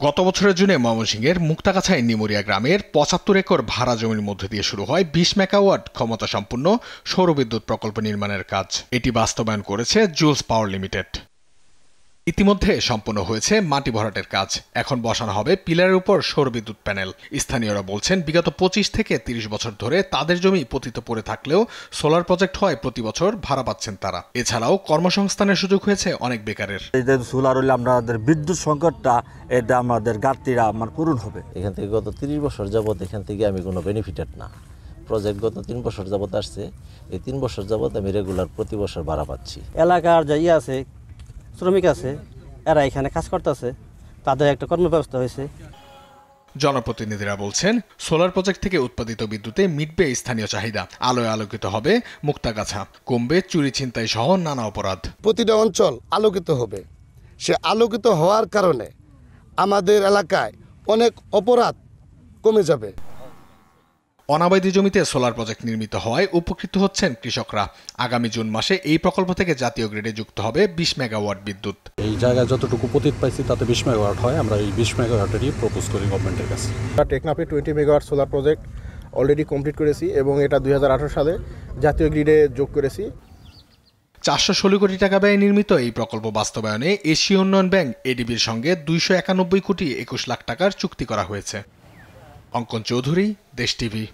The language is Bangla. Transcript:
গত বছরের জুনে ময়মনসিংহের মুক্তাগাছায় নিমুরিয়া গ্রামের ৭৫ একর ভাড়া জমির মধ্যে দিয়ে শুরু হয় ২০ মেগাওয়াট ক্ষমতা সম্পন্ন সৌরবিদ্যুৎ প্রকল্প নির্মাণের কাজ। এটি বাস্তবায়ন করেছে জুলস পাওয়ার লিমিটেড। ইতিমধ্যে সম্পন্ন হয়েছে মাটি ভরাটের কাজ। এখন বসানো হবে পিলারের উপর সৌরবিদ্যুৎ প্যানেল। স্থানীয়রা বলছেন, বিগত ২৫ থেকে ৩০ বছর ধরে তাদের জমি পতিত পড়ে থাকলেও সোলার প্রজেক্ট হয় প্রতি বছর ভাড়া পাচ্ছেন তারা। এছাড়াও কর্মসংস্থানের সুযোগ হয়েছে অনেক বেকারের। সোলার হলে আমাদের বিদ্যুৎ সংকটটা এটা আমাদের ঘাটতিটা পূরণ হবে। এখান থেকে গত ৩০ বছর যাবৎ এখান থেকে আমি কোনো বেনিফিটেড না। প্রজেক্ট গত ৩ বছর যাবৎ আসছে। এই ৩ বছর যাবৎ আমি রেগুলার প্রতি বছর ভাড়া পাচ্ছি। এলাকার যাই আছে, শ্রমিক আছে, এরা এখানে কাজ করতেছে, তাদের একটা কর্মব্যবস্থা হয়েছে। জনপ্রতিনিধিরা বলছেন, সোলার প্রজেক্ট থেকে উৎপাদিত বিদ্যুতে মিটবে স্থানীয় চাহিদা। আলোয় আলোকিত হবে মুক্তাগাছা, কমবে চুরি ছিনতাই সহ নানা অপরাধ। প্রতিটা অঞ্চল আলোকিত হবে। সে আলোকিত হওয়ার কারণে আমাদের এলাকায় অনেক অপরাধ কমে যাবে। অনাবাদি জমিতে সোলার প্রজেক্ট নির্মিত হওয়ায় উপকৃত হচ্ছেন কৃষকরা। আগামী জুন মাসে এই প্রকল্প থেকে জাতীয় গ্রিডে যুক্ত হবে ২০ মেগাওয়াট বিদ্যুৎ। এই জায়গায় যতটুকু পতিত পাইছি তাতে ২০ মেগাওয়াট হয়। আমরা এই ২০ মেগাওয়াটেরই প্রপোজ করি গভর্নমেন্টের কাছে। টেকনাফে 20 megawatt solar project already complete করেছি এবং এটা 2018 সালে জাতীয় গ্রিডে যোগ করেছি। ৪১৬ কোটি টাকা ব্যয়ে নির্মিত এই প্রকল্প বাস্তবায়নে এশীয় উন্নয়ন ব্যাংক এডিবির সঙ্গে ২৯১ কোটি ২১ লাখ টাকার চুক্তি করা হয়েছে। অঙ্কন চৌধুরী, দেশ টিভি।